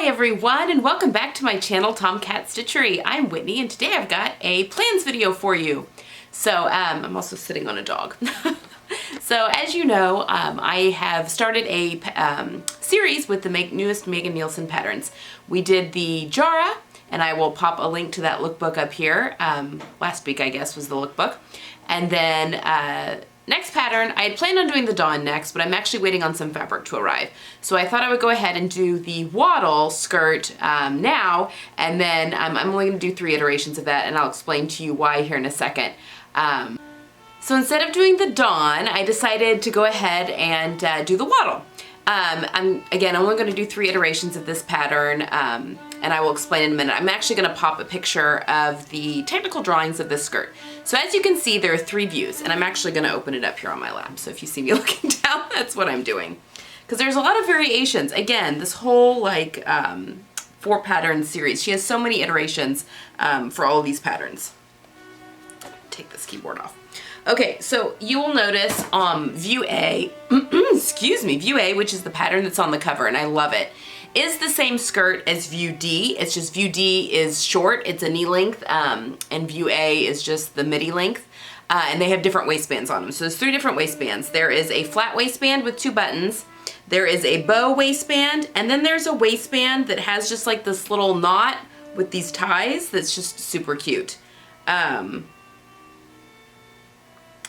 everyone, and welcome back to my channel, Tomcat Stitchery. I'm Whitney, and today I've got a plans video for you. So I'm also sitting on a dog. So as you know, I have started a series with the newest Megan Nielsen patterns. We did the Jara, and I will pop a link to that lookbook up here. Last week, I guess, was the lookbook. And then next pattern, I had planned on doing the Dawn next, but I'm actually waiting on some fabric to arrive. So I thought I would go ahead and do the Wattle skirt now, and then I'm only going to do 3 iterations of that, and I'll explain to you why here in a second. So instead of doing the Dawn, I decided to go ahead and do the Wattle. Again, I'm only going to do 3 iterations of this pattern, and I will explain in a minute. I'm actually going to pop a picture of the technical drawings of this skirt. So as you can see, there are 3 views, and I'm actually going to open it up here on my lap. So if you see me looking down, that's what I'm doing. Because there's a lot of variations. Again, this whole like 4 pattern series, she has so many iterations for all of these patterns. Take this keyboard off. Okay, so you will notice view A, excuse me, view A, which is the pattern that's on the cover, and I love it, is the same skirt as view D. It's just view D is short, it's a knee length, and view A is just the midi length, and they have different waistbands on them. So there's 3 different waistbands. There is a flat waistband with 2 buttons, there is a bow waistband, and then there's a waistband that has just like this little knot with these ties that's just super cute.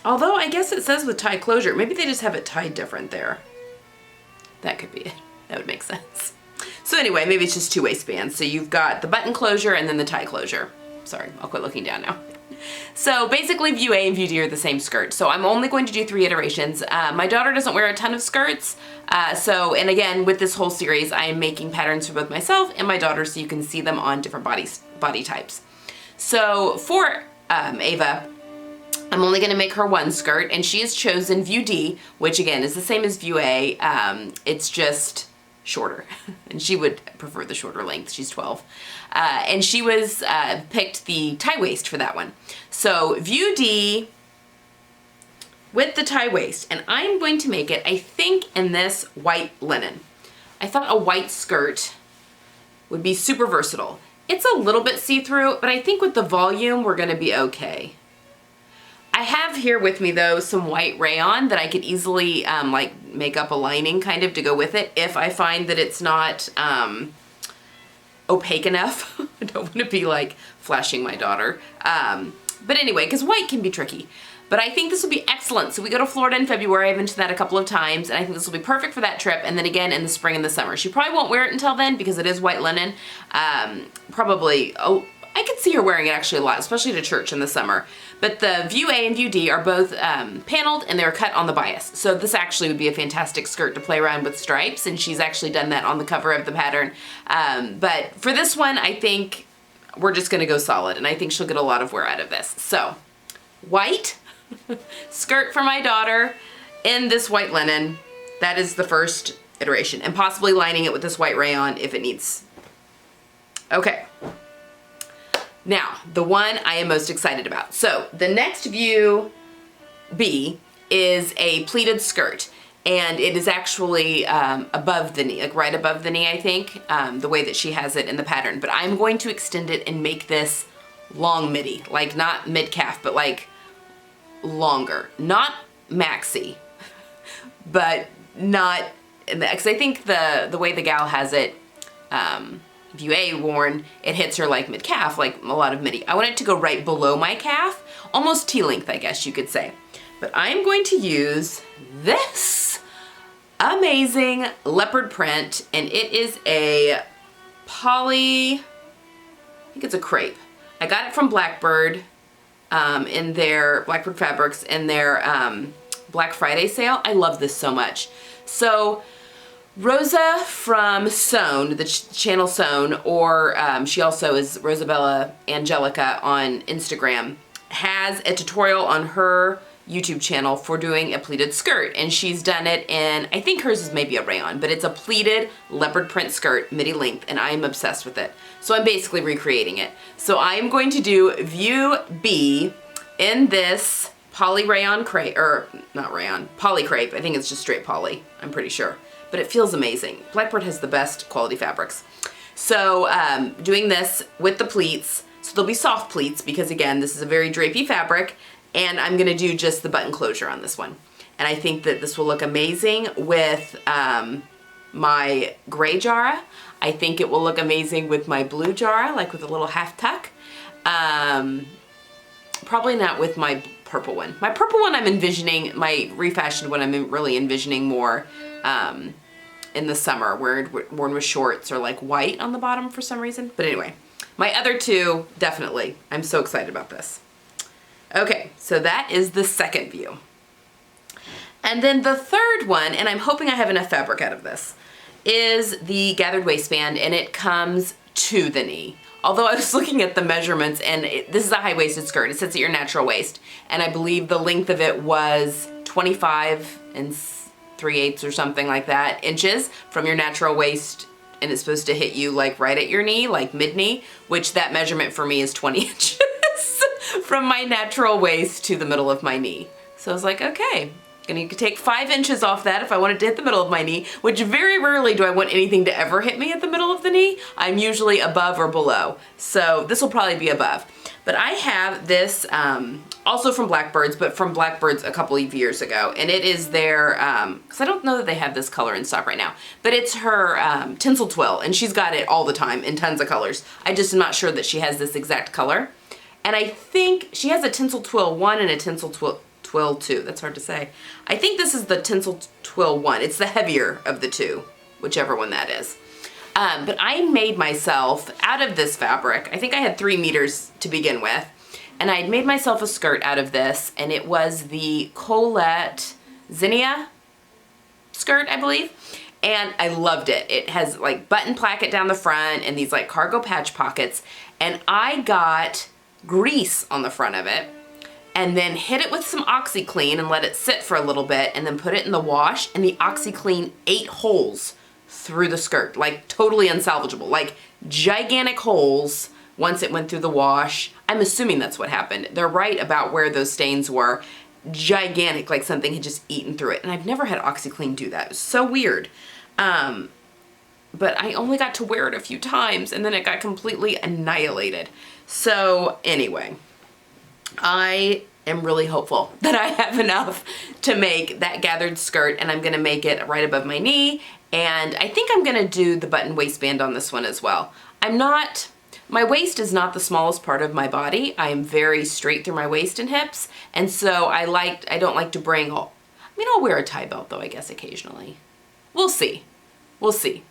Although I guess it says with tie closure. Maybe they just have it tied different there. That could be it. That would make sense. So anyway, maybe it's just 2 waistbands. So you've got the button closure and then the tie closure. Sorry, I'll quit looking down now. So basically view A and view D are the same skirt. So I'm only going to do 3 iterations. My daughter doesn't wear a ton of skirts. And again, with this whole series, I am making patterns for both myself and my daughter so you can see them on different body types. So for Ava, I'm only going to make her 1 skirt, and she has chosen view D, which again is the same as view A. It's just shorter, and she would prefer the shorter length. She's 12. And she was picked the tie waist for that one. So view D with the tie waist, and I'm going to make it, I think, in this white linen. I thought a white skirt would be super versatile. It's a little bit see-through, but I think with the volume, we're going to be okay. I have here with me though some white rayon that I could easily like make up a lining kind of to go with it if I find that it's not opaque enough. I don't want to be like flashing my daughter. But anyway, because white can be tricky. But I think this will be excellent. So we go to Florida in February. I've mentioned that a couple of times, and I think this will be perfect for that trip. And then again in the spring and the summer. She probably won't wear it until then because it is white linen. Probably, oh, I could see her wearing it actually a lot, especially to church in the summer. But the view A and view D are both paneled and they're cut on the bias. So this actually would be a fantastic skirt to play around with stripes, and she's actually done that on the cover of the pattern. But for this one, I think we're just gonna go solid, and I think she'll get a lot of wear out of this. So, white skirt for my daughter in this white linen. That is the first iteration, and possibly lining it with this white rayon if it needs. Okay. Now, the one I am most excited about. So, the next view B is a pleated skirt, and it is actually above the knee, like right above the knee, I think, the way that she has it in the pattern. But I'm going to extend it and make this long midi, like not mid-calf, but like longer. Not maxi, but not, because I think the way the gal has it, view A worn, it hits her like mid-calf, like a lot of midi. I want it to go right below my calf, almost T-length, I guess you could say. But I'm going to use this amazing leopard print, and it is a poly, I think it's a crepe. I got it from Blackbird in their, Blackbird Fabrics, in their Black Friday sale. I love this so much. So, Rosa from Sewn, the channel Sewn, or she also is Rosabella Angelica on Instagram, has a tutorial on her YouTube channel for doing a pleated skirt, and she's done it in, I think hers is maybe a rayon, but it's a pleated leopard print skirt, midi length, and I'm obsessed with it. So I'm basically recreating it. So I'm going to do view B in this poly rayon crepe, or not rayon, poly crepe. I think it's just straight poly, I'm pretty sure. But it feels amazing. Blackbird has the best quality fabrics. So doing this with the pleats, so they'll be soft pleats because again, this is a very drapey fabric, and I'm gonna do just the button closure on this one. And I think that this will look amazing with my gray Jara. I think it will look amazing with my blue Jara, like with a little half tuck. Probably not with my purple one. My purple one I'm envisioning, my refashioned one I'm really envisioning more in the summer, worn with shorts or like white on the bottom for some reason. But anyway, my other two, definitely. I'm so excited about this. Okay, so that is the second view. And then the third one, and I'm hoping I have enough fabric out of this, is the gathered waistband, and it comes to the knee. Although I was looking at the measurements, and this is a high-waisted skirt. It sits at your natural waist, and I believe the length of it was 25 3/8 or something like that inches from your natural waist, and it's supposed to hit you like right at your knee, like mid-knee, which that measurement for me is 20 inches from my natural waist to the middle of my knee. So I was like, okay. Gonna take 5 inches off that if I wanted to hit the middle of my knee, which very rarely do I want anything to ever hit me at the middle of the knee. I'm usually above or below. So this will probably be above. But I have this also from Blackbirds, but from Blackbirds a couple of years ago. And it is their, because I don't know that they have this color in stock right now, but it's her tinsel twill, and she's got it all the time in tons of colors. I just am not sure that she has this exact color. And I think she has a tinsel twill 1 and a tinsel twill 2. That's hard to say. I think this is the tinsel twill 1. It's the heavier of the two, whichever one that is. But I made myself, out of this fabric, I think I had 3 meters to begin with, and I had made myself a skirt out of this, and it was the Colette Zinnia skirt, I believe, and I loved it. It has like button placket down the front and these like cargo patch pockets, and I got grease on the front of it, and then hit it with some OxiClean and let it sit for a little bit, and then put it in the wash, and the OxiClean ate holes through the skirt, like totally unsalvageable, like gigantic holes once it went through the wash. I'm assuming that's what happened. They're right about where those stains were. Gigantic, like something had just eaten through it. And I've never had OxiClean do that. It was so weird. But I only got to wear it a few times, and then it got completely annihilated. So anyway, I am really hopeful that I have enough to make that gathered skirt, and I'm gonna make it right above my knee, and I think I'm gonna do the button waistband on this one as well. My waist is not the smallest part of my body. I am very straight through my waist and hips, and so I don't like to bring, I'll wear a tie belt though, I guess occasionally. We'll see. We'll see.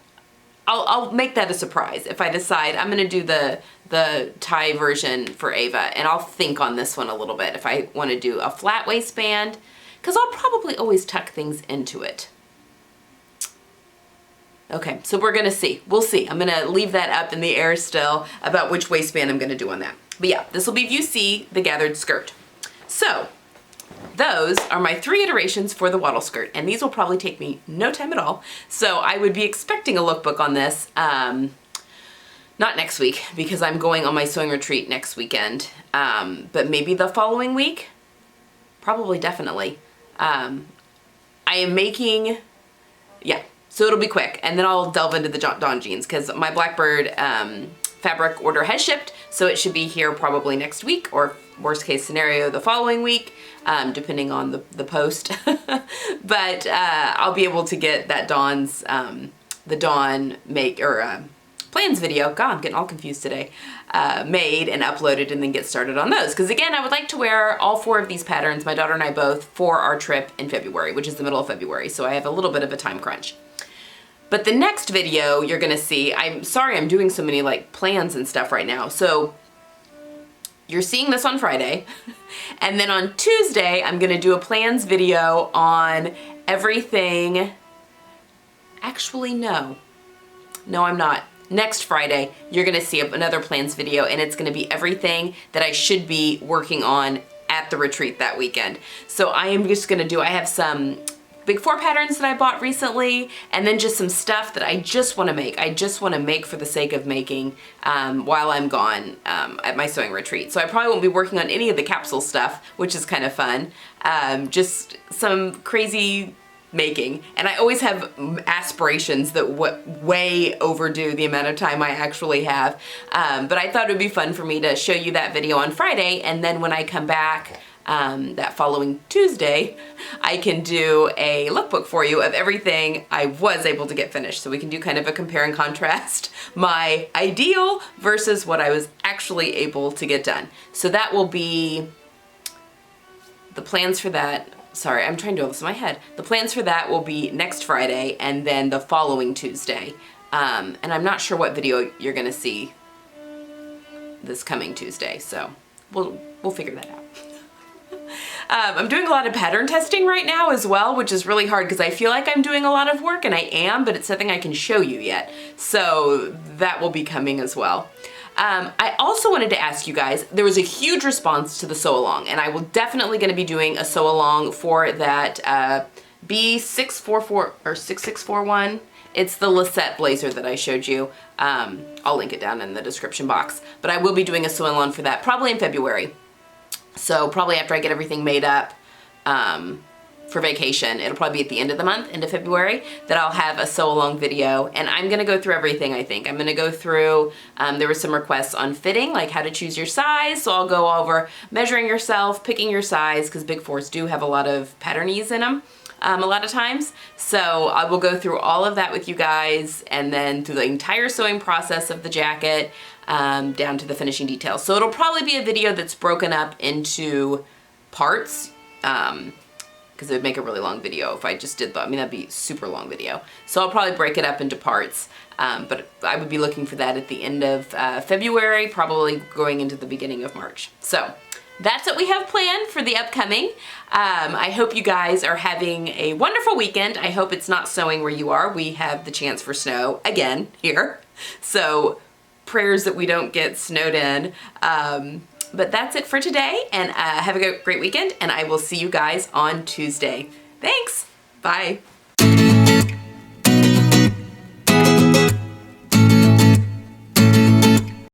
I'll make that a surprise if I decide I'm gonna do the tie version for Ava, and I'll think on this one a little bit if I want to do a flat waistband, because I'll probably always tuck things into it. Okay, so we're gonna see. We'll see. I'm gonna leave that up in the air still about which waistband I'm gonna do on that. But yeah, this will be view C, the gathered skirt. So those are my 3 iterations for the Wattle skirt, and these will probably take me no time at all. So I would be expecting a lookbook on this, not next week because I'm going on my sewing retreat next weekend, but maybe the following week, probably definitely. I am making, yeah, so it'll be quick, and then I'll delve into the Dawn jeans because my Blackbird fabric order has shipped, so it should be here probably next week, or worst case scenario the following week, depending on the post. But I'll be able to get that Dawn's, the Dawn plans video, God, I'm getting all confused today, made and uploaded, and then get started on those. Because again, I would like to wear all 4 of these patterns, my daughter and I both, for our trip in February, which is the middle of February, so I have a little bit of a time crunch. But the next video you're gonna see, I'm sorry I'm doing so many like plans and stuff right now, so you're seeing this on Friday, and then on Tuesday I'm gonna do a plans video on everything. Actually, no, I'm not. Next Friday, you're gonna see another plans video, and it's gonna be everything that I should be working on at the retreat that weekend. So I am just gonna I have some Big 4 patterns that I bought recently, and then just some stuff that I just wanna make. I just wanna make for the sake of making while I'm gone at my sewing retreat. So I probably won't be working on any of the capsule stuff, which is kind of fun. Just some crazy making, and I always have aspirations that way overdo the amount of time I actually have, but I thought it would be fun for me to show you that video on Friday, and then when I come back that following Tuesday, I can do a lookbook for you of everything I was able to get finished, so we can do kind of a compare and contrast my ideal versus what I was actually able to get done. So that will be the plans for that. Sorry, I'm trying to do all this in my head. The plans for that will be next Friday and then the following Tuesday. And I'm not sure what video you're gonna see this coming Tuesday, so we'll figure that out. I'm doing a lot of pattern testing right now as well, which is really hard because I feel like I'm doing a lot of work, and I am, but it's nothing I can show you yet. So that will be coming as well. I also wanted to ask you guys, there was a huge response to the sew along, and I will definitely going to be doing a sew along for that B644 or 6641. It's the Lisette blazer that I showed you. I'll link it down in the description box, but I will be doing a sew along for that probably in February. So probably after I get everything made up for vacation, it'll probably be at the end of the month, end of February, that I'll have a sew along video, and I'm gonna go through everything. I think I'm gonna go through, there were some requests on fitting, like how to choose your size, so I'll go over measuring yourself, picking your size, because Big Fours do have a lot of patternese in them a lot of times. So I will go through all of that with you guys, and then through the entire sewing process of the jacket, down to the finishing details. So it'll probably be a video that's broken up into parts, because it would make a really long video if I just did that. I mean, that'd be a super long video. So I'll probably break it up into parts, but I would be looking for that at the end of February, probably going into the beginning of March. So that's what we have planned for the upcoming. I hope you guys are having a wonderful weekend. I hope it's not snowing where you are. We have the chance for snow again here. So prayers that we don't get snowed in. But that's it for today, and have a great weekend, and I will see you guys on Tuesday. Thanks. Bye.